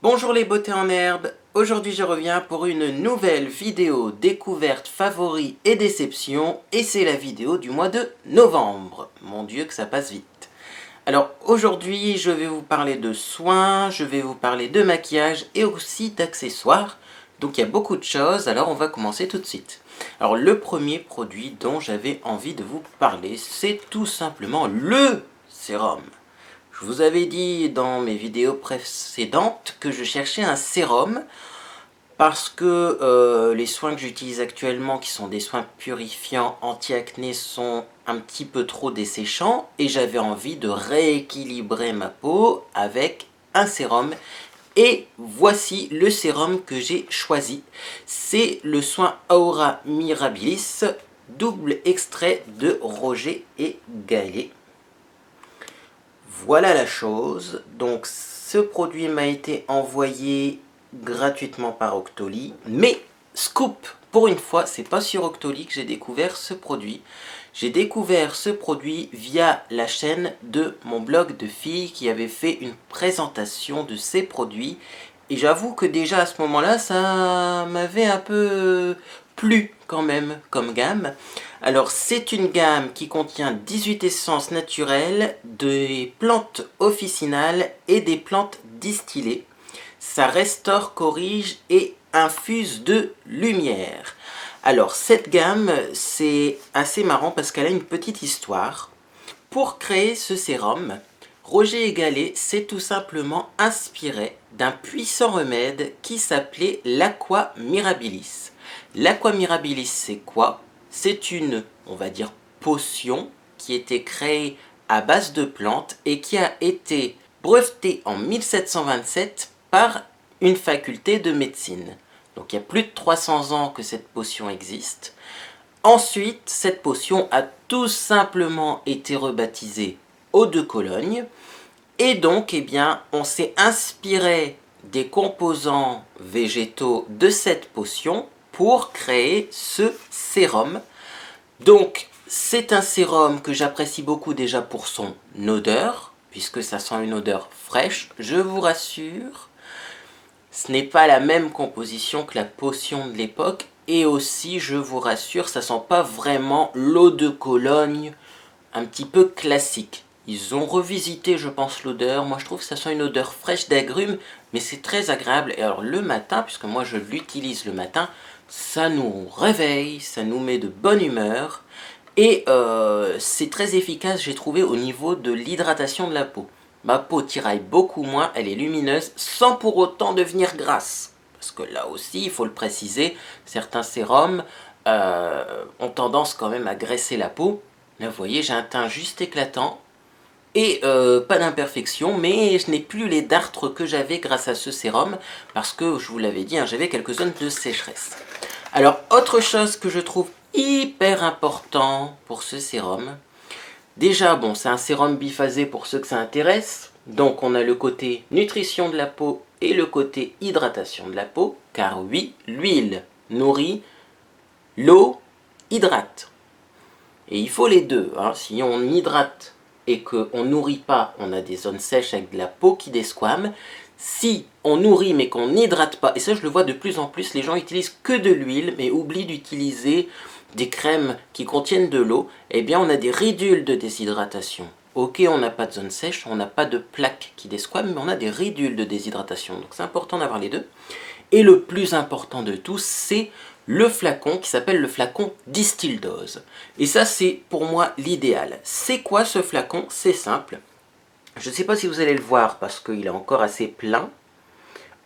Bonjour les beautés en herbe, aujourd'hui je reviens pour une nouvelle vidéo découverte, favoris et déception, et c'est la vidéo du mois de novembre. Mon Dieu que ça passe vite. Alors aujourd'hui je vais vous parler de soins, je vais vous parler de maquillage et aussi d'accessoires. Donc il y a beaucoup de choses, alors on va commencer tout de suite. Alors le premier produit dont j'avais envie de vous parler, c'est tout simplement le sérum. Je vous avais dit dans mes vidéos précédentes que je cherchais un sérum parce que les soins que j'utilise actuellement, qui sont des soins purifiants anti-acné, sont un petit peu trop desséchants et j'avais envie de rééquilibrer ma peau avec un sérum. Et voici le sérum que j'ai choisi. C'est le soin Aura Mirabilis, double extrait de Roger et Gallet. Voilà la chose. Donc ce produit m'a été envoyé gratuitement par Octoly. Mais scoop, pour une fois, c'est pas sur Octoly que j'ai découvert ce produit. J'ai découvert ce produit via la chaîne de mon blog de filles qui avait fait une présentation de ces produits. Et j'avoue que déjà à ce moment-là, ça m'avait un peu plu quand même comme gamme. Alors c'est une gamme qui contient 18 essences naturelles, des plantes officinales et des plantes distillées. Ça restaure, corrige et infuse de lumière. Alors cette gamme, c'est assez marrant parce qu'elle a une petite histoire. Pour créer ce sérum, Roger et Gallet s'est tout simplement inspiré d'un puissant remède qui s'appelait l'Aqua Mirabilis. L'Aqua Mirabilis, c'est quoi? C'est une, on va dire, potion qui était créée à base de plantes et qui a été brevetée en 1727 par une faculté de médecine. Donc il y a plus de 300 ans que cette potion existe. Ensuite, cette potion a tout simplement été rebaptisée eau de Cologne. Et donc, eh bien, on s'est inspiré des composants végétaux de cette potion pour créer ce sérum. Donc, c'est un sérum que j'apprécie beaucoup déjà pour son odeur, puisque ça sent une odeur fraîche, je vous rassure. Ce n'est pas la même composition que la potion de l'époque, et aussi, je vous rassure, ça sent pas vraiment l'eau de Cologne, un petit peu classique. Ils ont revisité, je pense, l'odeur. Moi, je trouve que ça sent une odeur fraîche d'agrumes, mais c'est très agréable. Et alors, le matin, puisque moi, je l'utilise le matin, ça nous réveille, ça nous met de bonne humeur. Et c'est très efficace, j'ai trouvé, au niveau de l'hydratation de la peau. Ma peau tiraille beaucoup moins, elle est lumineuse, sans pour autant devenir grasse. Parce que là aussi, il faut le préciser, certains sérums ont tendance quand même à graisser la peau. Là, vous voyez, j'ai un teint juste éclatant et pas d'imperfection, mais je n'ai plus les dartres que j'avais grâce à ce sérum, parce que, je vous l'avais dit, hein, j'avais quelques zones de sécheresse. Alors, autre chose que je trouve hyper important pour ce sérum, déjà, bon, c'est un sérum biphasé pour ceux que ça intéresse, donc on a le côté nutrition de la peau et le côté hydratation de la peau, car oui, l'huile nourrit, l'eau hydrate. Et il faut les deux, hein. Si on hydrate et qu'on ne nourrit pas, on a des zones sèches avec de la peau qui desquame. Si on nourrit mais qu'on n'hydrate pas, et ça je le vois de plus en plus, les gens utilisent que de l'huile mais oublient d'utiliser des crèmes qui contiennent de l'eau, eh bien on a des ridules de déshydratation. Ok, on n'a pas de zone sèche, on n'a pas de plaques qui desquament, mais on a des ridules de déshydratation. Donc c'est important d'avoir les deux. Et le plus important de tout, c'est le flacon qui s'appelle le flacon Distill Dose. Et ça, c'est pour moi l'idéal. C'est quoi ce flacon? C'est simple. Je ne sais pas si vous allez le voir parce qu'il est encore assez plein.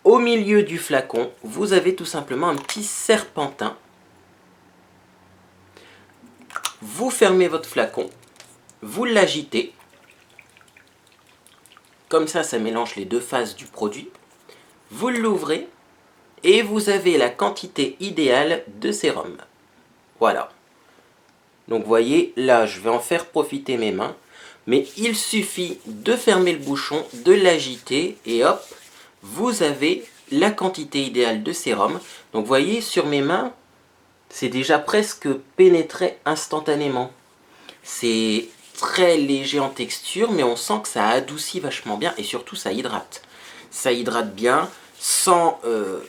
Au milieu du flacon, vous avez tout simplement un petit serpentin. Vous fermez votre flacon, vous l'agitez. Comme ça mélange les deux phases du produit. Vous l'ouvrez. Et vous avez la quantité idéale de sérum. Voilà. Donc vous voyez, là je vais en faire profiter mes mains. Mais il suffit de fermer le bouchon, de l'agiter et hop, vous avez la quantité idéale de sérum. Donc vous voyez, sur mes mains, c'est déjà presque pénétré instantanément. C'est très léger en texture, mais on sent que ça adoucit vachement bien et surtout ça hydrate. Ça hydrate bien. sans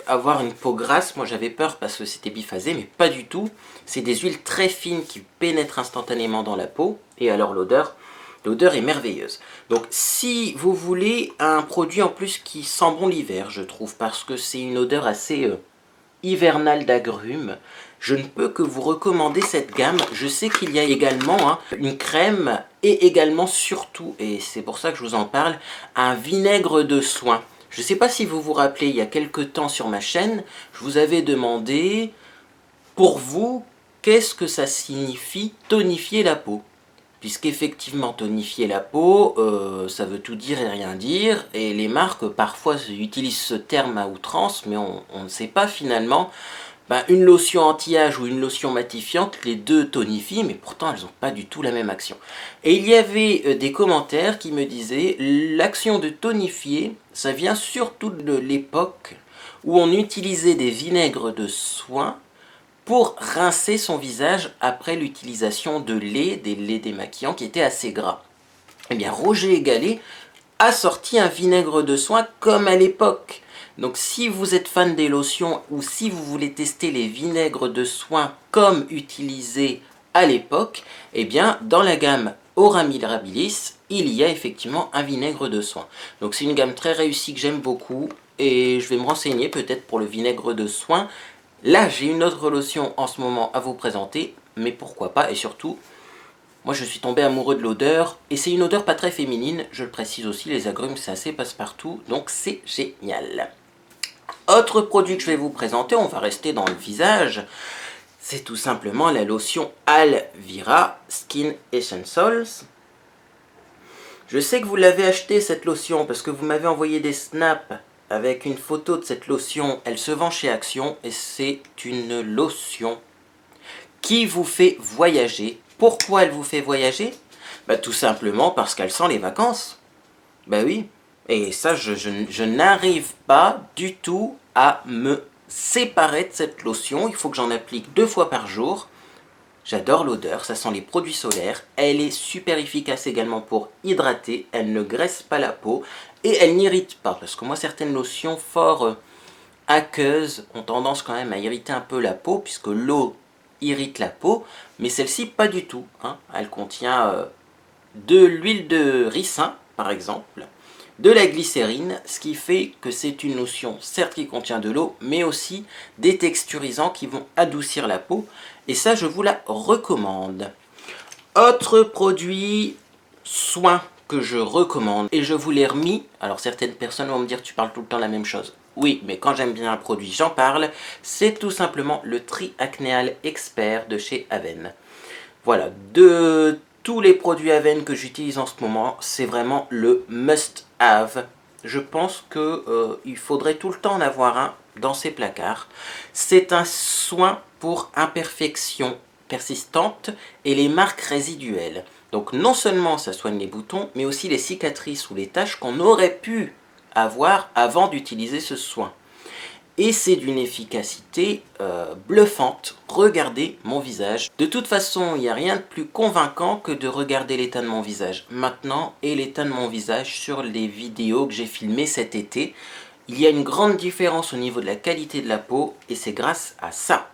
avoir une peau grasse. Moi j'avais peur parce que c'était biphasé, mais pas du tout. C'est des huiles très fines qui pénètrent instantanément dans la peau. Et alors l'odeur est merveilleuse. Donc si vous voulez un produit en plus qui sent bon l'hiver, je trouve, parce que c'est une odeur assez hivernale d'agrumes, je ne peux que vous recommander cette gamme. Je sais qu'il y a également une crème et également surtout, et c'est pour ça que je vous en parle, un vinaigre de soin. Je ne sais pas si vous vous rappelez, il y a quelques temps sur ma chaîne, je vous avais demandé, pour vous, qu'est-ce que ça signifie tonifier la peau? Puisqu'effectivement, tonifier la peau, ça veut tout dire et rien dire, et les marques parfois utilisent ce terme à outrance, mais on ne sait pas finalement. Une lotion anti-âge ou une lotion matifiante, les deux tonifient, mais pourtant elles n'ont pas du tout la même action. Et il y avait des commentaires qui me disaient, l'action de tonifier, ça vient surtout de l'époque où on utilisait des vinaigres de soin pour rincer son visage après l'utilisation de lait, des laits démaquillants qui étaient assez gras. Eh bien, Roger Gallet a sorti un vinaigre de soin comme à l'époque. Donc si vous êtes fan des lotions ou si vous voulez tester les vinaigres de soin comme utilisés à l'époque, eh bien dans la gamme Aura Mirabilis, il y a effectivement un vinaigre de soin. Donc c'est une gamme très réussie que j'aime beaucoup et je vais me renseigner peut-être pour le vinaigre de soin. Là j'ai une autre lotion en ce moment à vous présenter, mais pourquoi pas, et surtout moi je suis tombé amoureux de l'odeur, et c'est une odeur pas très féminine, je le précise aussi, les agrumes c'est assez passe-partout, donc c'est génial. Autre produit que je vais vous présenter, on va rester dans le visage, c'est tout simplement la lotion Alvira Skin Essentials. Je sais que vous l'avez acheté cette lotion parce que vous m'avez envoyé des snaps avec une photo de cette lotion, elle se vend chez Action, et c'est une lotion qui vous fait voyager. Pourquoi elle vous fait voyager? Tout simplement parce qu'elle sent les vacances. Oui. Et ça, je n'arrive pas du tout à me séparer de cette lotion. Il faut que j'en applique 2 fois par jour. J'adore l'odeur, ça sent les produits solaires. Elle est super efficace également pour hydrater. Elle ne graisse pas la peau. Et elle n'irrite pas. Parce que moi, certaines lotions fort aqueuses ont tendance quand même à irriter un peu la peau, puisque l'eau irrite la peau, mais celle-ci pas du tout. Elle contient de l'huile de ricin, par exemple, de la glycérine, ce qui fait que c'est une lotion, certes qui contient de l'eau, mais aussi des texturisants qui vont adoucir la peau, et ça je vous la recommande. Autre produit soin que je recommande, et je vous l'ai remis, alors certaines personnes vont me dire tu parles tout le temps la même chose. Oui, mais quand j'aime bien un produit, j'en parle. C'est tout simplement le Triacnéal Expert de chez Aven. Voilà, de tous les produits Aven que j'utilise en ce moment, c'est vraiment le must-have. Je pense qu'il faudrait tout le temps en avoir un dans ses placards. C'est un soin pour imperfections persistantes et les marques résiduelles. Donc non seulement ça soigne les boutons, mais aussi les cicatrices ou les taches qu'on aurait pu avoir avant d'utiliser ce soin. Et c'est d'une efficacité bluffante. Regardez mon visage. De toute façon, il n'y a rien de plus convaincant que de regarder l'état de mon visage maintenant et l'état de mon visage sur les vidéos que j'ai filmées cet été. Il y a une grande différence au niveau de la qualité de la peau et c'est grâce à ça.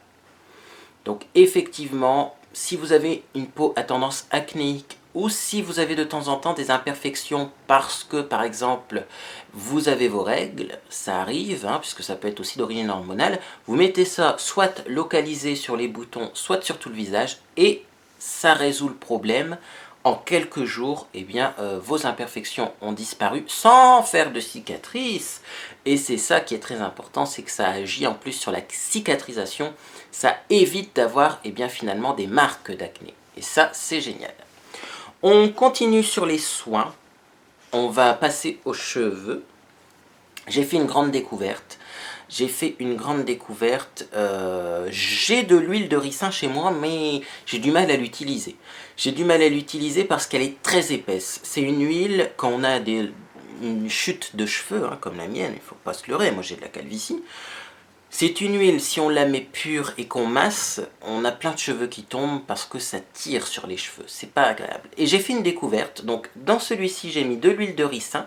Donc effectivement, si vous avez une peau à tendance acnéique ou si vous avez de temps en temps des imperfections parce que, par exemple, vous avez vos règles, ça arrive, puisque ça peut être aussi d'origine hormonale, vous mettez ça soit localisé sur les boutons, soit sur tout le visage, et ça résout le problème. En quelques jours, vos imperfections ont disparu sans faire de cicatrices. Et c'est ça qui est très important, c'est que ça agit en plus sur la cicatrisation. Ça évite d'avoir finalement des marques d'acné. Et ça, c'est génial. On continue sur les soins. On va passer aux cheveux. J'ai fait une grande découverte. J'ai de l'huile de ricin chez moi, mais j'ai du mal à l'utiliser. J'ai du mal à l'utiliser parce qu'elle est très épaisse. C'est une huile, quand on a une chute de cheveux, comme la mienne, il ne faut pas se leurrer, moi j'ai de la calvitie. C'est une huile, si on la met pure et qu'on masse, on a plein de cheveux qui tombent parce que ça tire sur les cheveux. C'est pas agréable. Et j'ai fait une découverte. Donc dans celui-ci, j'ai mis de l'huile de ricin,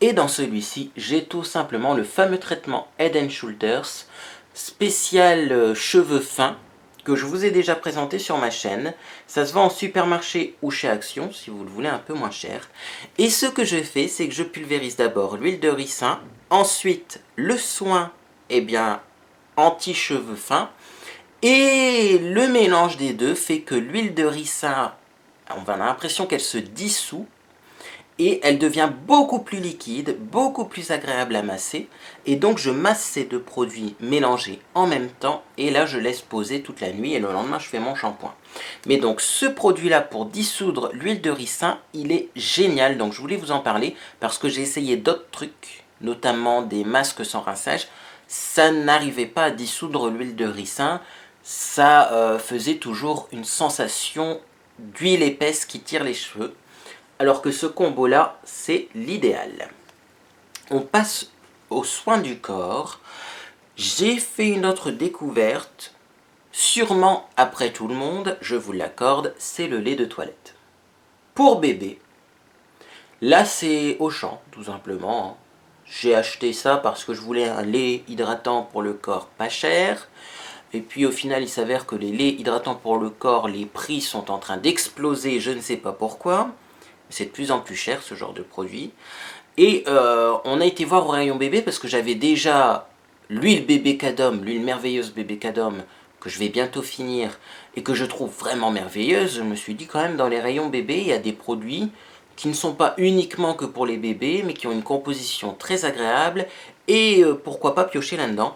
Et dans celui-ci, j'ai tout simplement le fameux traitement Head & Shoulders spécial cheveux fins que je vous ai déjà présenté sur ma chaîne. Ça se vend en supermarché ou chez Action si vous le voulez un peu moins cher. Et ce que je fais, c'est que je pulvérise d'abord l'huile de ricin, ensuite le soin anti-cheveux fins. Et le mélange des deux fait que l'huile de ricin, on a l'impression qu'elle se dissout et elle devient beaucoup plus liquide, beaucoup plus agréable à masser. Et donc je masse ces deux produits mélangés en même temps et là je laisse poser toute la nuit et le lendemain je fais mon shampoing. Mais donc ce produit-là pour dissoudre l'huile de ricin, il est génial. Donc je voulais vous en parler parce que j'ai essayé d'autres trucs, notamment des masques sans rinçage. Ça n'arrivait pas à dissoudre l'huile de ricin. Ça faisait toujours une sensation d'huile épaisse qui tire les cheveux. Alors que ce combo-là, c'est l'idéal. On passe aux soins du corps. J'ai fait une autre découverte, sûrement après tout le monde, je vous l'accorde, c'est le lait de toilette. Pour bébé, là c'est Auchan, tout simplement. J'ai acheté ça parce que je voulais un lait hydratant pour le corps pas cher. Et puis au final, il s'avère que les laits hydratants pour le corps, les prix sont en train d'exploser, je ne sais pas pourquoi. C'est de plus en plus cher ce genre de produit. Et on a été voir au rayon bébé parce que j'avais déjà l'huile bébé Cadom, l'huile merveilleuse bébé Cadom, que je vais bientôt finir et que je trouve vraiment merveilleuse. Je me suis dit quand même dans les rayons bébé, il y a des produits qui ne sont pas uniquement que pour les bébés, mais qui ont une composition très agréable et pourquoi pas piocher là-dedans.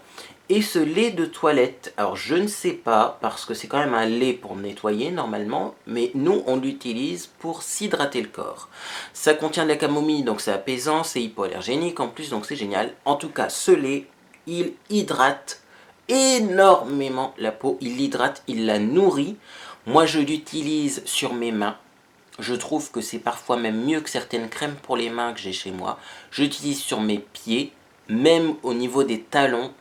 Et ce lait de toilette, alors je ne sais pas, parce que c'est quand même un lait pour nettoyer normalement, mais nous on l'utilise pour s'hydrater le corps. Ça contient de la camomille, donc c'est apaisant, c'est hypoallergénique en plus, donc c'est génial. En tout cas, ce lait, il hydrate énormément la peau, il l'hydrate, il la nourrit. Moi je l'utilise sur mes mains. Je trouve que c'est parfois même mieux que certaines crèmes pour les mains que j'ai chez moi. Je l'utilise sur mes pieds, même au niveau des talons.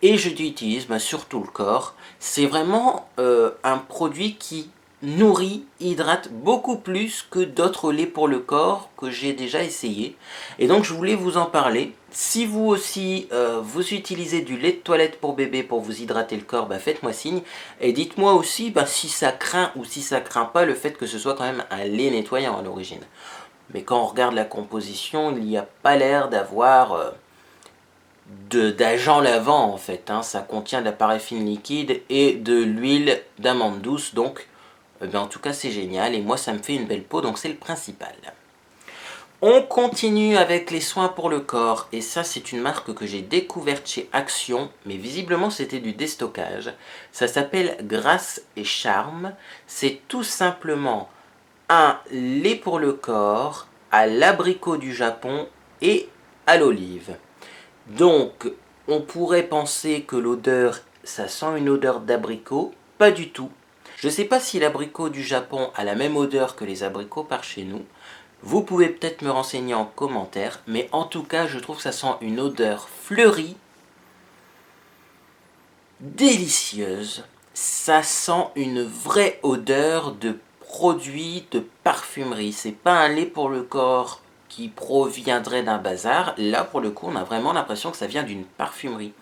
Et je l'utilise sur tout le corps. C'est vraiment un produit qui nourrit, hydrate beaucoup plus que d'autres laits pour le corps que j'ai déjà essayé. Et donc je voulais vous en parler. Si vous aussi vous utilisez du lait de toilette pour bébé pour vous hydrater le corps, faites-moi signe. Et dites-moi aussi si ça craint ou si ça craint pas le fait que ce soit quand même un lait nettoyant à l'origine. Mais quand on regarde la composition, il n'y a pas l'air d'avoir d'agent lavant en fait, ça contient de la paraffine liquide et de l'huile d'amande douce, donc en tout cas c'est génial et moi ça me fait une belle peau, donc c'est le principal. On continue avec les soins pour le corps et ça c'est une marque que j'ai découverte chez Action, mais visiblement c'était du déstockage. Ça s'appelle Grâce et Charme, c'est tout simplement un lait pour le corps à l'abricot du Japon et à l'olive. Donc, on pourrait penser que l'odeur, ça sent une odeur d'abricot. Pas du tout. Je ne sais pas si l'abricot du Japon a la même odeur que les abricots par chez nous. Vous pouvez peut-être me renseigner en commentaire, mais en tout cas, je trouve que ça sent une odeur fleurie, délicieuse. Ça sent une vraie odeur de produit de parfumerie. C'est pas un lait pour le corps qui proviendrait d'un bazar. Là, pour le coup, on a vraiment l'impression que ça vient d'une parfumerie.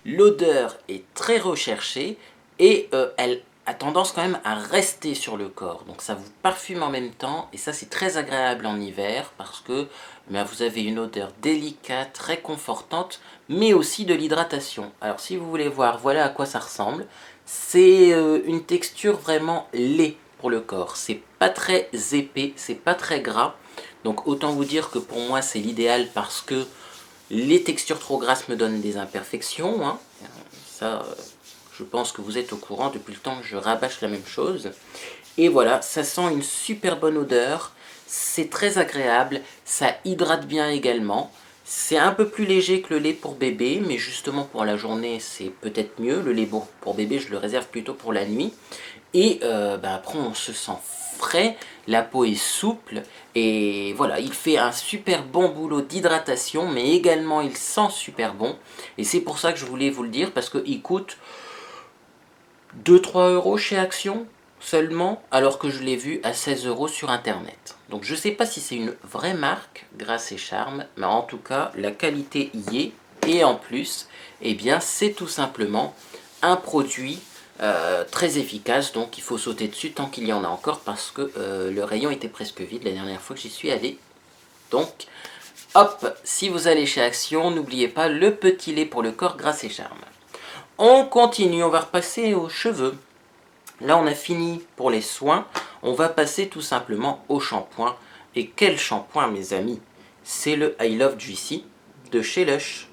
L'odeur est très recherchée et elle a tendance quand même à rester sur le corps. Donc ça vous parfume en même temps et ça c'est très agréable en hiver parce que vous avez une odeur délicate, réconfortante, mais aussi de l'hydratation. Alors si vous voulez voir, voilà à quoi ça ressemble. C'est une texture vraiment lait pour le corps. C'est pas très épais, c'est pas très gras. Donc autant vous dire que pour moi c'est l'idéal parce que les textures trop grasses me donnent des imperfections. Ça, je pense que vous êtes au courant depuis le temps que je rabâche la même chose. Et voilà, ça sent une super bonne odeur. C'est très agréable. Ça hydrate bien également. C'est un peu plus léger que le lait pour bébé, mais justement pour la journée, c'est peut-être mieux. Le lait pour bébé, je le réserve plutôt pour la nuit. Et après, on se sent frais, la peau est souple, et voilà, il fait un super bon boulot d'hydratation, mais également il sent super bon. Et c'est pour ça que je voulais vous le dire, parce qu'il coûte 2-3 € chez Action. seulement, alors que je l'ai vu à 16 € sur internet. Donc je ne sais pas si c'est une vraie marque, Grasse et Charme, mais en tout cas la qualité y est. Et en plus, eh bien c'est tout simplement un produit très efficace, donc il faut sauter dessus tant qu'il y en a encore parce que le rayon était presque vide la dernière fois que j'y suis allé. Donc hop, si vous allez chez Action, n'oubliez pas le petit lait pour le corps Grasse et Charme. On continue, on va repasser aux cheveux. Là, on a fini pour les soins. On va passer tout simplement au shampoing. Et quel shampoing, mes amis? C'est le I Love Juicy de chez Lush.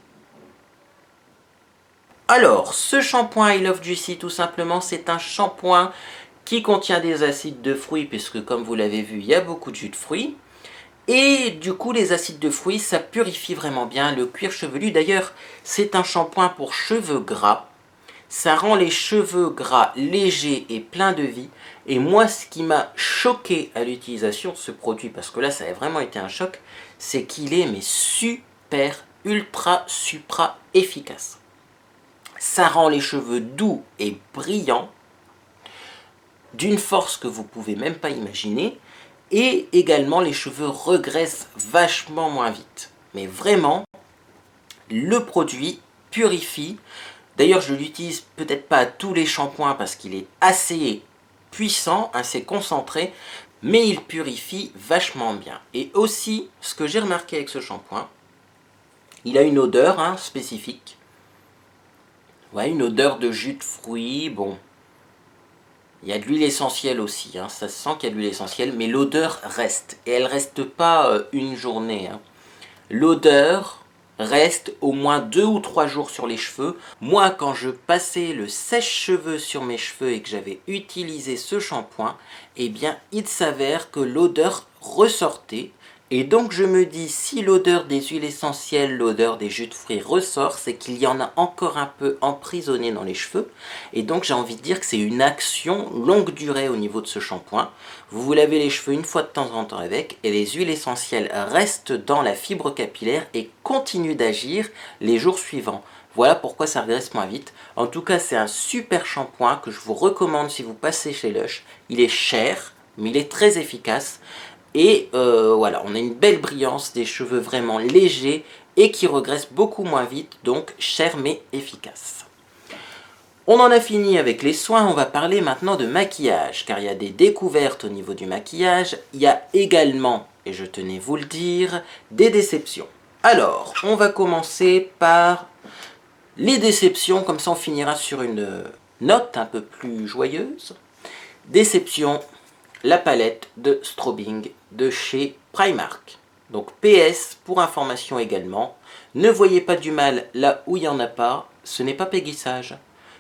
Alors, ce shampoing I Love Juicy, tout simplement, c'est un shampoing qui contient des acides de fruits, puisque comme vous l'avez vu, il y a beaucoup de jus de fruits. Et du coup, les acides de fruits, ça purifie vraiment bien le cuir chevelu. D'ailleurs, c'est un shampoing pour cheveux gras. Ça rend les cheveux gras légers et pleins de vie. Et moi, ce qui m'a choqué à l'utilisation de ce produit, parce que là, ça a vraiment été un choc, c'est qu'il est mais super, ultra, supra efficace. Ça rend les cheveux doux et brillants, d'une force que vous pouvez même pas imaginer. Et également, les cheveux regraissent vachement moins vite. Mais vraiment, le produit purifie. D'ailleurs, je l'utilise peut-être pas à tous les shampoings parce qu'il est assez puissant, assez concentré, mais il purifie vachement bien. Et aussi, ce que j'ai remarqué avec ce shampoing, il a une odeur spécifique. Ouais, une odeur de jus de fruits, bon. Il y a de l'huile essentielle aussi, ça se sent qu'il y a de l'huile essentielle, mais l'odeur reste. Et elle reste pas une journée. L'odeur reste au moins 2 ou 3 jours sur les cheveux. Moi, quand je passais le sèche-cheveux sur mes cheveux et que j'avais utilisé ce shampoing, eh bien, il s'avère que l'odeur ressortait. Et donc, je me dis, si l'odeur des huiles essentielles, l'odeur des jus de fruits ressort, c'est qu'il y en a encore un peu emprisonné dans les cheveux. Et donc, j'ai envie de dire que c'est une action longue durée au niveau de ce shampoing. Vous vous lavez les cheveux une fois de temps en temps avec, et les huiles essentielles restent dans la fibre capillaire et continuent d'agir les jours suivants. Voilà pourquoi ça regresse moins vite. En tout cas, c'est un super shampoing que je vous recommande si vous passez chez Lush. Il est cher, mais il est très efficace. Et voilà, on a une belle brillance, des cheveux vraiment légers et qui regressent beaucoup moins vite, donc cher mais efficace. On en a fini avec les soins, on va parler maintenant de maquillage, car il y a des découvertes au niveau du maquillage, il y a également, et je tenais vous le dire, des déceptions. Alors, on va commencer par les déceptions, comme ça on finira sur une note un peu plus joyeuse. Déception, la palette de strobing de chez Primark. Donc PS, pour information également, ne voyez pas du mal là où il n'y en a pas, ce n'est pas péguissage.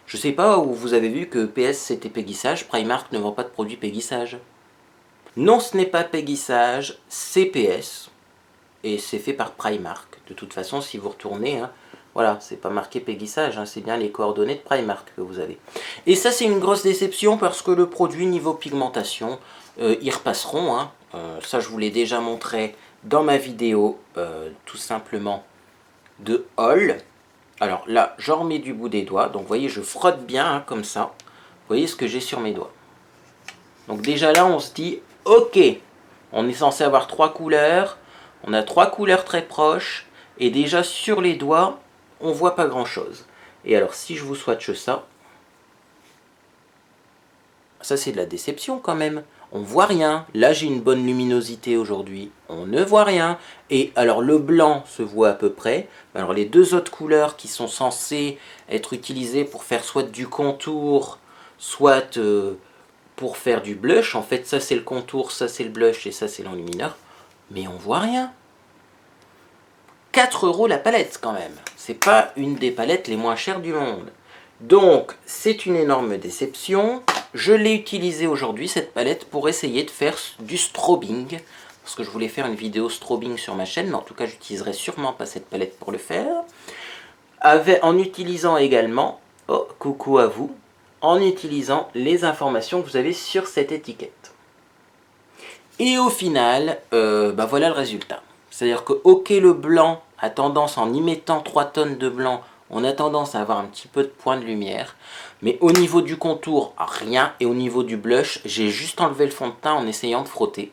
Je sais pas où vous avez vu que PS c'était péguissage, Primark ne vend pas de produits péguissage. Non, ce n'est pas péguissage, c'est PS. Et c'est fait par Primark. De toute façon, si vous retournez, voilà, c'est pas marqué péguissage, c'est bien les coordonnées de Primark que vous avez. Et ça, c'est une grosse déception parce que le produit niveau pigmentation, ils repasseront. Ça, je vous l'ai déjà montré dans ma vidéo, tout simplement, de haul. Alors là, j'en remets du bout des doigts. Donc vous voyez, je frotte bien comme ça. Vous voyez ce que j'ai sur mes doigts. Donc déjà là, on se dit, ok, on est censé avoir 3 couleurs. On a 3 couleurs très proches. Et déjà sur les doigts, on voit pas grand chose. Et alors si je vous swatche ça, ça c'est de la déception quand même. On voit rien. Là j'ai une bonne luminosité aujourd'hui. On ne voit rien. Et alors le blanc se voit à peu près. Alors les deux autres couleurs qui sont censées être utilisées pour faire soit du contour, soit pour faire du blush. En fait ça c'est le contour, ça c'est le blush et ça c'est l'enlumineur. Mais on voit rien. 4 € la palette quand même. C'est pas une des palettes les moins chères du monde. Donc c'est une énorme déception. Je l'ai utilisée aujourd'hui cette palette pour essayer de faire du strobing. Parce que je voulais faire une vidéo strobing sur ma chaîne. Mais en tout cas j'utiliserai sûrement pas cette palette pour le faire. En utilisant également, oh coucou à vous, en utilisant les informations que vous avez sur cette étiquette. Et au final, voilà le résultat. C'est-à-dire que ok le blanc a tendance en y mettant 3 tonnes de blanc, on a tendance à avoir un petit peu de point de lumière. Mais au niveau du contour, rien. Et au niveau du blush, j'ai juste enlevé le fond de teint en essayant de frotter.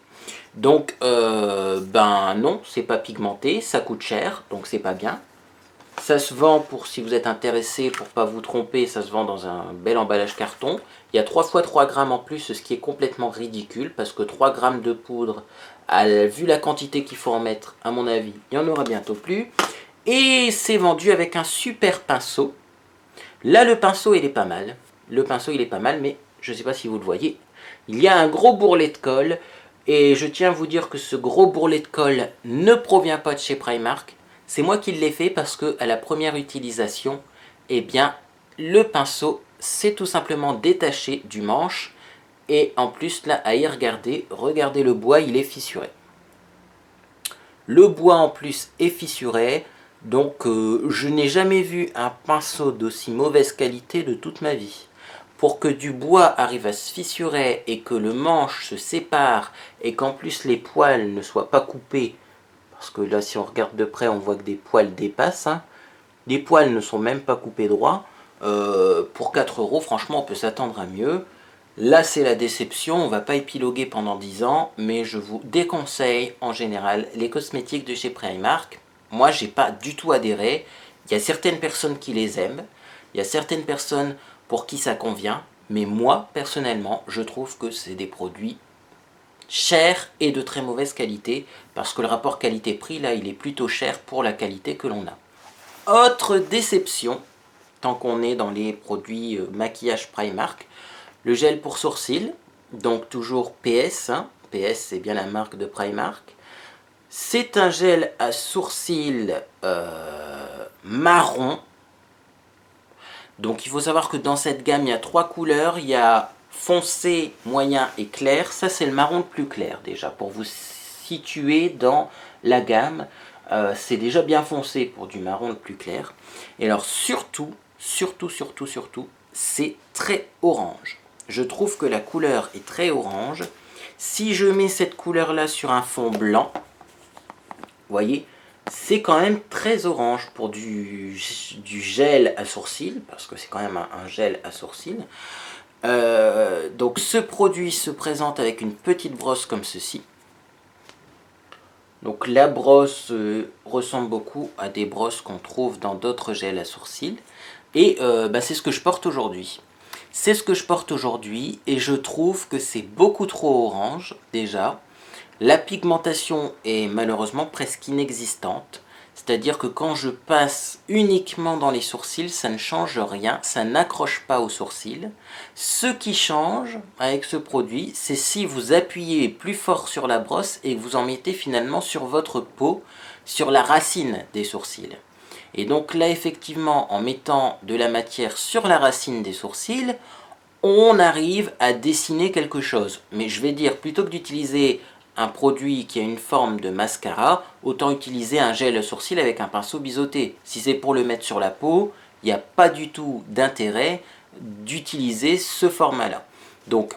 Donc, ben non, c'est pas pigmenté, ça coûte cher, donc c'est pas bien. Ça se vend, pour si vous êtes intéressé, pour pas vous tromper, ça se vend dans un bel emballage carton. Il y a 3 fois 3 grammes en plus, ce qui est complètement ridicule, parce que 3 grammes de poudre, vu la quantité qu'il faut en mettre, à mon avis, il n'y en aura bientôt plus. Et c'est vendu avec un super pinceau. Là, le pinceau, il est pas mal. Le pinceau, il est pas mal, mais je ne sais pas si vous le voyez. Il y a un gros bourrelet de colle, et je tiens à vous dire que ce gros bourrelet de colle ne provient pas de chez Primark. C'est moi qui l'ai fait parce que à la première utilisation, eh bien, le pinceau s'est tout simplement détaché du manche. Et en plus, là, à y regarder, regardez le bois, il est fissuré. Le bois en plus est fissuré, donc je n'ai jamais vu un pinceau d'aussi mauvaise qualité de toute ma vie. Pour que du bois arrive à se fissurer et que le manche se sépare et qu'en plus les poils ne soient pas coupés, parce que là si on regarde de près on voit que des poils dépassent, hein. Les poils ne sont même pas coupés droit. Pour 4 euros, franchement, on peut s'attendre à mieux. Là, c'est la déception. On ne va pas épiloguer pendant 10 ans, mais je vous déconseille en général les cosmétiques de chez Primark. Moi, j'ai pas du tout adhéré. Il y a certaines personnes qui les aiment. Il y a certaines personnes pour qui ça convient. Mais moi, personnellement, je trouve que c'est des produits chers et de très mauvaise qualité. Parce que le rapport qualité-prix, là, il est plutôt cher pour la qualité que l'on a. Autre déception, tant qu'on est dans les produits maquillage Primark, le gel pour sourcils, donc toujours PS, hein. PS c'est bien la marque de Primark. C'est un gel à sourcils marron. Donc il faut savoir que dans cette gamme il y a 3 couleurs, il y a foncé, moyen et clair. Ça c'est le marron le plus clair déjà, pour vous situer dans la gamme. C'est déjà bien foncé pour du marron le plus clair. Et alors surtout, c'est très orange. Je trouve que la couleur est très orange. Si je mets cette couleur là sur un fond blanc, vous voyez, c'est quand même très orange pour du gel à sourcils, parce que c'est quand même un gel à sourcils. Donc ce produit se présente avec une petite brosse comme ceci. Donc la brosse ressemble beaucoup à des brosses qu'on trouve dans d'autres gels à sourcils. Et c'est ce que je porte aujourd'hui. C'est ce que je porte aujourd'hui et je trouve que c'est beaucoup trop orange déjà. La pigmentation est malheureusement presque inexistante. C'est-à-dire que quand je passe uniquement dans les sourcils, ça ne change rien, ça n'accroche pas aux sourcils. Ce qui change avec ce produit, c'est si vous appuyez plus fort sur la brosse et que vous en mettez finalement sur votre peau, sur la racine des sourcils. Et donc là, effectivement, en mettant de la matière sur la racine des sourcils, on arrive à dessiner quelque chose. Mais je vais dire, plutôt que d'utiliser un produit qui a une forme de mascara, autant utiliser un gel à sourcils avec un pinceau biseauté. Si c'est pour le mettre sur la peau, il n'y a pas du tout d'intérêt d'utiliser ce format-là. Donc,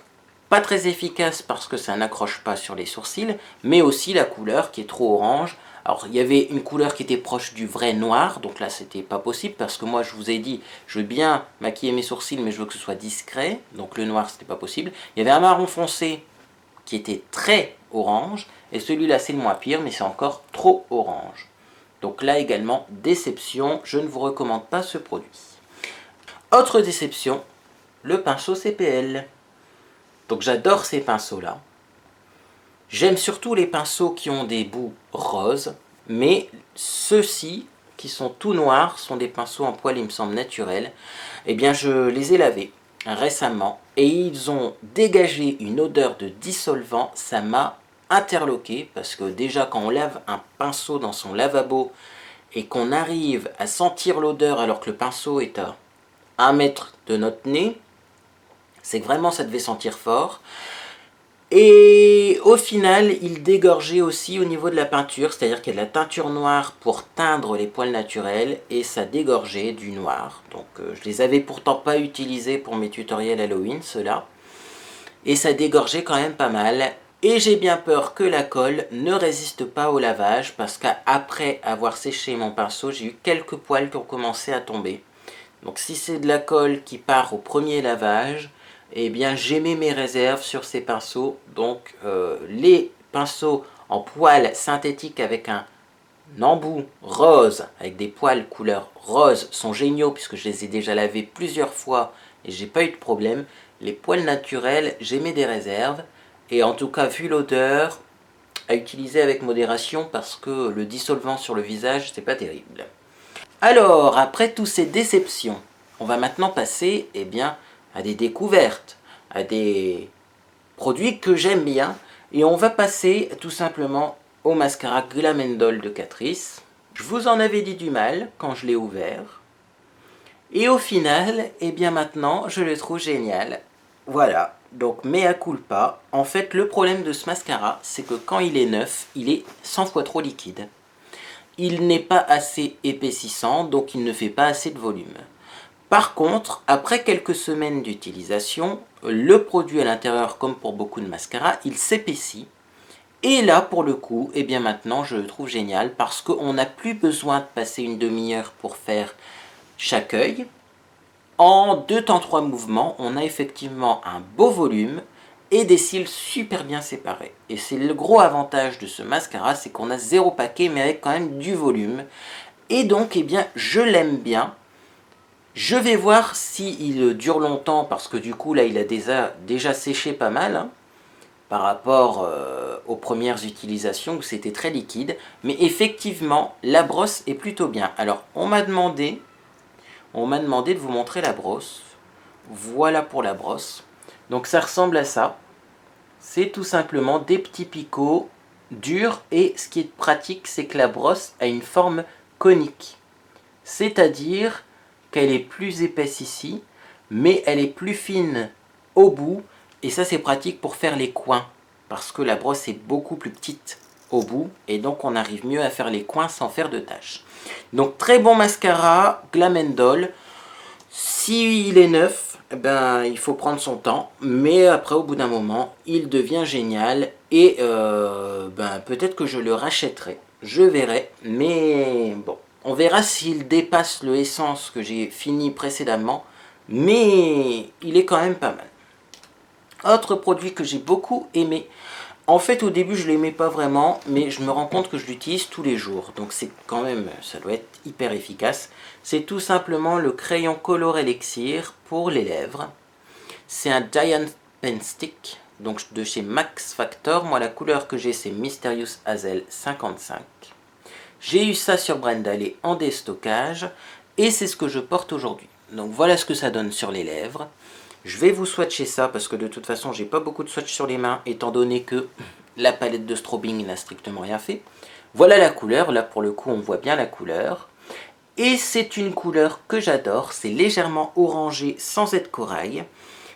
pas très efficace parce que ça n'accroche pas sur les sourcils, mais aussi la couleur qui est trop orange. Alors, il y avait une couleur qui était proche du vrai noir, donc là, c'était pas possible parce que moi, je vous ai dit, je veux bien maquiller mes sourcils, mais je veux que ce soit discret, donc le noir, c'était pas possible. Il y avait un marron foncé qui était très orange, et celui-là, c'est le moins pire, mais c'est encore trop orange. Donc là également, déception, je ne vous recommande pas ce produit. Autre déception, le pinceau CPL. Donc j'adore ces pinceaux-là. J'aime surtout les pinceaux qui ont des bouts roses, mais ceux-ci, qui sont tout noirs, sont des pinceaux en poil, il me semble, naturels. Eh bien, je les ai lavés récemment, et ils ont dégagé une odeur de dissolvant. Ça m'a interloqué, parce que déjà, quand on lave un pinceau dans son lavabo, et qu'on arrive à sentir l'odeur alors que le pinceau est à 1 mètre de notre nez, c'est que vraiment ça devait sentir fort. Et au final, il dégorgeait aussi au niveau de la peinture, c'est-à-dire qu'il y a de la teinture noire pour teindre les poils naturels, et ça dégorgeait du noir. Donc je les avais pourtant pas utilisés pour mes tutoriels Halloween, ceux-là. Et ça dégorgeait quand même pas mal. Et j'ai bien peur que la colle ne résiste pas au lavage parce qu'après avoir séché mon pinceau, j'ai eu quelques poils qui ont commencé à tomber. Donc si c'est de la colle qui part au premier lavage, eh bien j'ai mis mes réserves sur ces pinceaux. Donc les pinceaux en poils synthétiques avec un embout rose, avec des poils couleur rose, sont géniaux puisque je les ai déjà lavés plusieurs fois et j'ai pas eu de problème. Les poils naturels, j'ai mis des réserves. Et en tout cas, vu l'odeur, à utiliser avec modération parce que le dissolvant sur le visage, c'est pas terrible. Alors, après toutes ces déceptions, on va maintenant passer à des découvertes, à des produits que j'aime bien. Et on va passer tout simplement au mascara Glam & Doll de Catrice. Je vous en avais dit du mal quand je l'ai ouvert. Et au final, maintenant, je le trouve génial. Voilà, donc mea culpa. En fait, le problème de ce mascara, c'est que quand il est neuf, il est 100 fois trop liquide. Il n'est pas assez épaississant, donc il ne fait pas assez de volume. Par contre, après quelques semaines d'utilisation, le produit à l'intérieur, comme pour beaucoup de mascaras, il s'épaissit. Et là, pour le coup, maintenant, je le trouve génial parce qu'on n'a plus besoin de passer une demi-heure pour faire chaque œil. En 2 temps 3 mouvements, on a effectivement un beau volume et des cils super bien séparés. Et c'est le gros avantage de ce mascara, c'est qu'on a 0 paquet mais avec quand même du volume. Et donc, je l'aime bien. Je vais voir s'il dure longtemps parce que du coup, là, il a déjà séché pas mal. Hein, par rapport aux premières utilisations où c'était très liquide. Mais effectivement, la brosse est plutôt bien. Alors, on m'a demandé de vous montrer la brosse. Voilà pour la brosse. Donc ça ressemble à ça. C'est tout simplement des petits picots durs. Et ce qui est pratique, c'est que la brosse a une forme conique. C'est-à-dire qu'elle est plus épaisse ici, mais elle est plus fine au bout. Et ça, c'est pratique pour faire les coins. Parce que la brosse est beaucoup plus petite au bout. Et donc, on arrive mieux à faire les coins sans faire de tâches. Donc, très bon mascara, Glam & Doll. S'il est neuf, il faut prendre son temps. Mais après, au bout d'un moment, il devient génial. Et peut-être que je le rachèterai. Je verrai. Mais bon, on verra s'il dépasse le essence que j'ai fini précédemment. Mais il est quand même pas mal. Autre produit que j'ai beaucoup aimé. En fait, au début, je ne l'aimais pas vraiment, mais je me rends compte que je l'utilise tous les jours. Donc, c'est quand même, ça doit être hyper efficace. C'est tout simplement le crayon Color Elixir pour les lèvres. C'est un Giant Pen Stick, donc de chez Max Factor. Moi, la couleur que j'ai, c'est Mysterious Hazel 55. J'ai eu ça sur Brendale en déstockage, et c'est ce que je porte aujourd'hui. Donc, voilà ce que ça donne sur les lèvres. Je vais vous swatcher ça parce que de toute façon j'ai pas beaucoup de swatch sur les mains étant donné que la palette de strobing n'a strictement rien fait. Voilà la couleur, là pour le coup on voit bien la couleur. Et c'est une couleur que j'adore, c'est légèrement orangé sans être corail.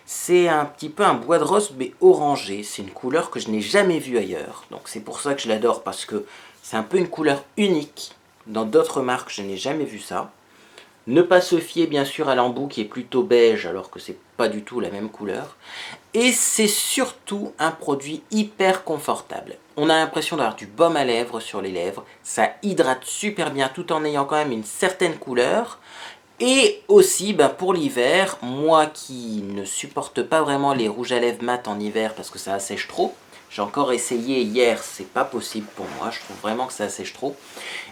C'est un petit peu un bois de rose mais orangé, c'est une couleur que je n'ai jamais vue ailleurs. Donc c'est pour ça que je l'adore parce que c'est un peu une couleur unique. Dans d'autres marques je n'ai jamais vu ça. Ne pas se fier bien sûr à l'embout qui est plutôt beige alors que c'est pas du tout la même couleur. Et c'est surtout un produit hyper confortable. On a l'impression d'avoir du baume à lèvres sur les lèvres. Ça hydrate super bien tout en ayant quand même une certaine couleur. Et aussi pour l'hiver, moi qui ne supporte pas vraiment les rouges à lèvres mat en hiver parce que ça assèche trop. J'ai encore essayé hier, c'est pas possible pour moi, je trouve vraiment que ça assèche trop.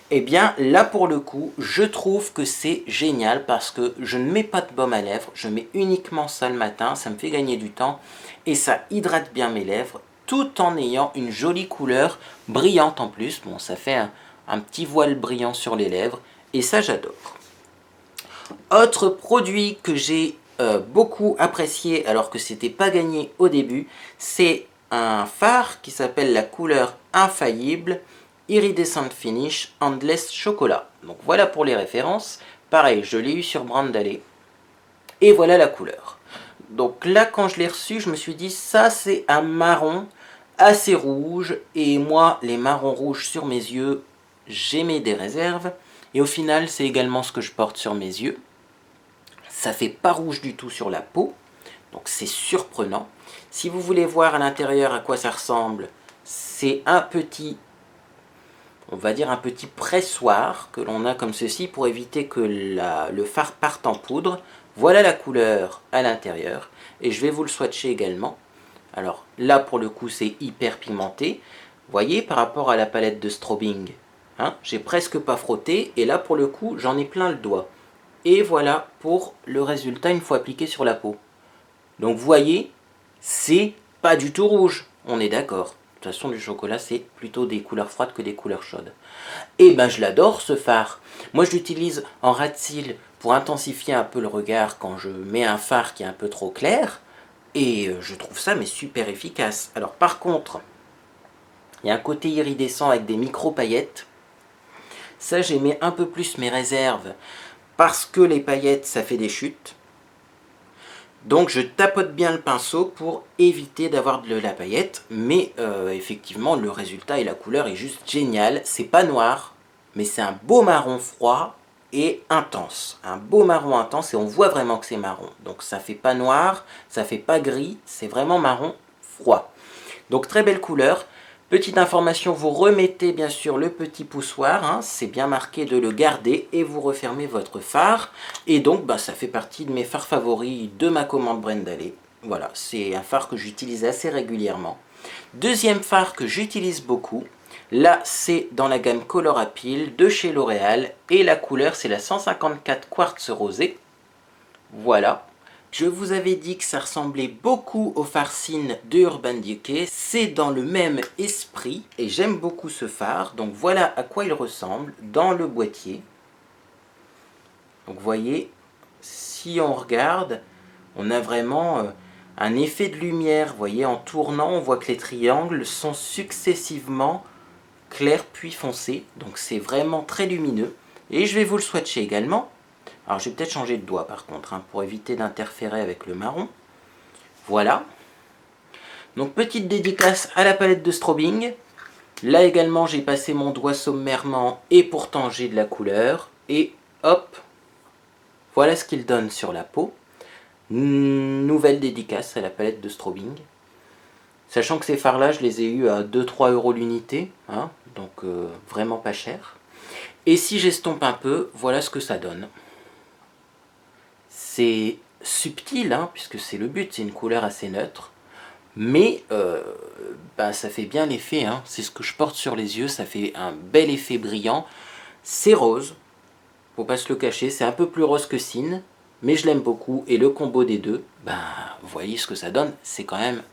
Là pour le coup, je trouve que c'est génial parce que je ne mets pas de baume à lèvres, je mets uniquement ça le matin, ça me fait gagner du temps et ça hydrate bien mes lèvres tout en ayant une jolie couleur brillante en plus. Bon, ça fait un petit voile brillant sur les lèvres et ça j'adore. Autre produit que j'ai beaucoup apprécié alors que c'était pas gagné au début, c'est un fard qui s'appelle la couleur Infaillible Iridescent Finish Endless Chocolat. Donc voilà pour les références. Pareil, je l'ai eu sur Brendale. Et voilà la couleur. Donc là, quand je l'ai reçu, je me suis dit, ça c'est un marron assez rouge. Et moi, les marrons rouges sur mes yeux, j'émets des réserves. Et au final, c'est également ce que je porte sur mes yeux. Ça fait pas rouge du tout sur la peau. Donc c'est surprenant. Si vous voulez voir à l'intérieur à quoi ça ressemble, c'est un petit, on va dire un petit pressoir que l'on a comme ceci pour éviter que le fard parte en poudre. Voilà la couleur à l'intérieur et je vais vous le swatcher également. Alors là pour le coup c'est hyper pigmenté. Vous voyez par rapport à la palette de strobing, hein, j'ai presque pas frotté et là pour le coup j'en ai plein le doigt. Et voilà pour le résultat une fois appliqué sur la peau. Donc vous voyez, c'est pas du tout rouge, on est d'accord. De toute façon, du chocolat, c'est plutôt des couleurs froides que des couleurs chaudes. Et ben, je l'adore ce fard. Moi, je l'utilise en ras de cils pour intensifier un peu le regard quand je mets un fard qui est un peu trop clair. Et je trouve ça mais super efficace. Alors par contre, il y a un côté iridescent avec des micro-paillettes. Ça, j'ai mis un peu plus mes réserves parce que les paillettes, ça fait des chutes. Donc je tapote bien le pinceau pour éviter d'avoir de la paillette, mais effectivement le résultat et la couleur est juste génial. C'est pas noir, mais c'est un beau marron froid et intense. Un beau marron intense et on voit vraiment que c'est marron. Donc ça fait pas noir, ça fait pas gris, c'est vraiment marron froid. Donc très belle couleur. Petite information, vous remettez bien sûr le petit poussoir, hein, c'est bien marqué de le garder et vous refermez votre fard. Et donc ça fait partie de mes fards favoris de ma commande Brendalé. Voilà, c'est un fard que j'utilise assez régulièrement. Deuxième fard que j'utilise beaucoup, là c'est dans la gamme Color Appeal de chez L'Oréal et la couleur c'est la 154 Quartz Rosé. Voilà. Je vous avais dit que ça ressemblait beaucoup au Farcine de Urban Decay. C'est dans le même esprit et j'aime beaucoup ce fard. Donc voilà à quoi il ressemble dans le boîtier. Donc vous voyez, si on regarde, on a vraiment un effet de lumière. Vous voyez, en tournant, on voit que les triangles sont successivement clairs puis foncés. Donc c'est vraiment très lumineux. Et je vais vous le swatcher également. Alors je vais peut-être changer de doigt par contre, hein, pour éviter d'interférer avec le marron. Voilà. Donc petite dédicace à la palette de strobing. Là également j'ai passé mon doigt sommairement et pourtant j'ai de la couleur. Et hop, voilà ce qu'il donne sur la peau. Nouvelle dédicace à la palette de strobing. Sachant que ces fards-là, je les ai eus à 2-3 € l'unité, hein, donc vraiment pas cher. Et si j'estompe un peu, voilà ce que ça donne. C'est subtil, hein, puisque c'est le but, c'est une couleur assez neutre. Mais ça fait bien l'effet, hein. C'est ce que je porte sur les yeux, ça fait un bel effet brillant. C'est rose, faut pas se le cacher, c'est un peu plus rose que Cine, mais je l'aime beaucoup. Et le combo des deux, vous voyez ce que ça donne, c'est quand même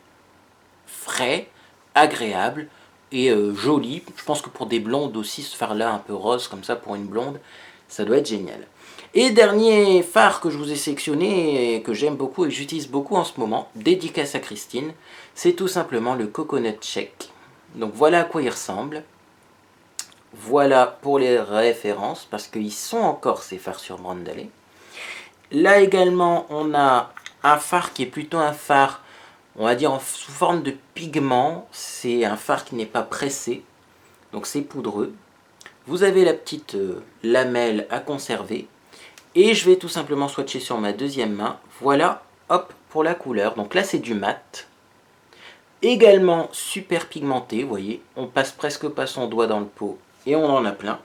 frais, agréable et joli. Je pense que pour des blondes aussi, ce fard-là un peu rose comme ça pour une blonde, ça doit être génial. Et dernier fard que je vous ai sélectionné et que j'aime beaucoup et que j'utilise beaucoup en ce moment, dédicace à Christine, c'est tout simplement le Coconut Shake. Donc voilà à quoi il ressemble. Voilà pour les références, parce qu'ils sont encore ces fards sur Brendalé. Là également, on a un fard qui est plutôt un fard, on va dire sous forme de pigment. C'est un fard qui n'est pas pressé, donc c'est poudreux. Vous avez la petite lamelle à conserver. Et je vais tout simplement swatcher sur ma deuxième main. Voilà, hop, pour la couleur. Donc là, c'est du mat. Également super pigmenté, vous voyez. On passe presque pas son doigt dans le pot et on en a plein.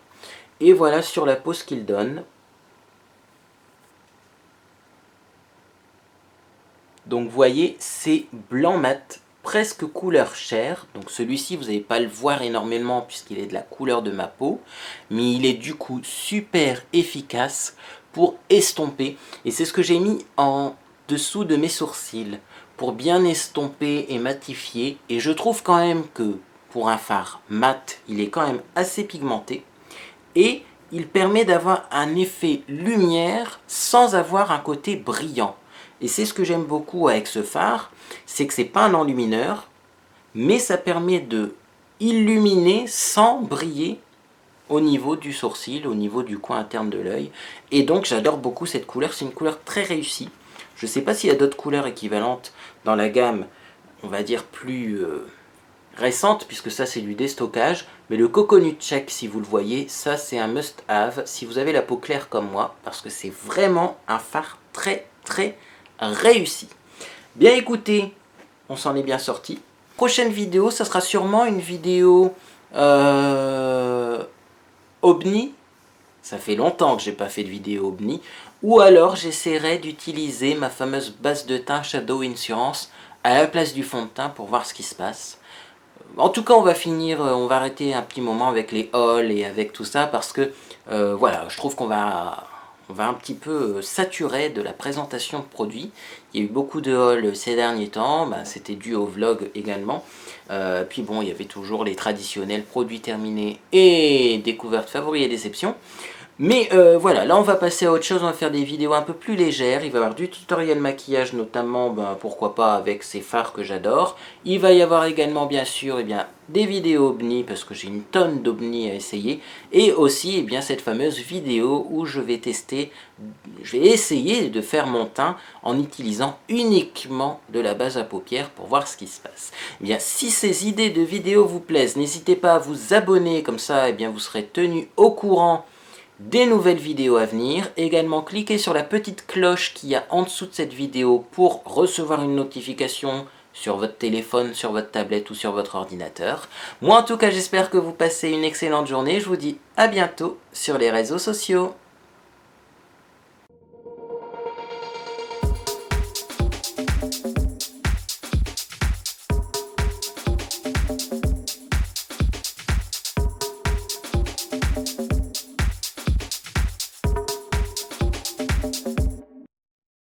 Et voilà sur la peau ce qu'il donne. Donc vous voyez, c'est blanc mat, presque couleur chair. Donc celui-ci, vous n'allez pas le voir énormément puisqu'il est de la couleur de ma peau. Mais il est du coup super efficace pour estomper. Et c'est ce que j'ai mis en dessous de mes sourcils pour bien estomper et matifier. Et je trouve quand même que pour un fard mat, il est quand même assez pigmenté. Et il permet d'avoir un effet lumière sans avoir un côté brillant. Et c'est ce que j'aime beaucoup avec ce fard, c'est que c'est pas un enlumineur, mais ça permet de illuminer sans briller au niveau du sourcil, au niveau du coin interne de l'œil. Et donc j'adore beaucoup cette couleur, c'est une couleur très réussie. Je ne sais pas s'il y a d'autres couleurs équivalentes dans la gamme, on va dire plus récente, puisque ça c'est du déstockage. Mais le Coconut Shake, si vous le voyez, ça c'est un must-have si vous avez la peau claire comme moi, parce que c'est vraiment un fard très très réussi. Bien écoutez, on s'en est bien sorti. Prochaine vidéo, ça sera sûrement une vidéo OBNI. Ça fait longtemps que j'ai pas fait de vidéo OBNI. Ou alors j'essaierai d'utiliser ma fameuse base de teint Shadow Insurance à la place du fond de teint pour voir ce qui se passe. En tout cas, on va arrêter un petit moment avec les hauls et avec tout ça parce que voilà, je trouve qu'on va un petit peu saturer de la présentation de produits. Il y a eu beaucoup de hauls ces derniers temps, c'était dû au vlog également. Puis bon, il y avait toujours les traditionnels produits terminés et découvertes, favoris et déceptions. Mais voilà, là on va passer à autre chose, on va faire des vidéos un peu plus légères. Il va y avoir du tutoriel maquillage notamment, pourquoi pas avec ces fards que j'adore. Il va y avoir également bien sûr des vidéos OBNI parce que j'ai une tonne d'OBNI à essayer. Et aussi cette fameuse vidéo où je vais essayer de faire mon teint en utilisant uniquement de la base à paupières pour voir ce qui se passe. Si ces idées de vidéos vous plaisent, n'hésitez pas à vous abonner, comme ça vous serez tenu au courant des nouvelles vidéos à venir. Également, cliquez sur la petite cloche qu'il y a en dessous de cette vidéo pour recevoir une notification sur votre téléphone, sur votre tablette ou sur votre ordinateur. Moi en tout cas, j'espère que vous passez une excellente journée. Je vous dis à bientôt sur les réseaux sociaux.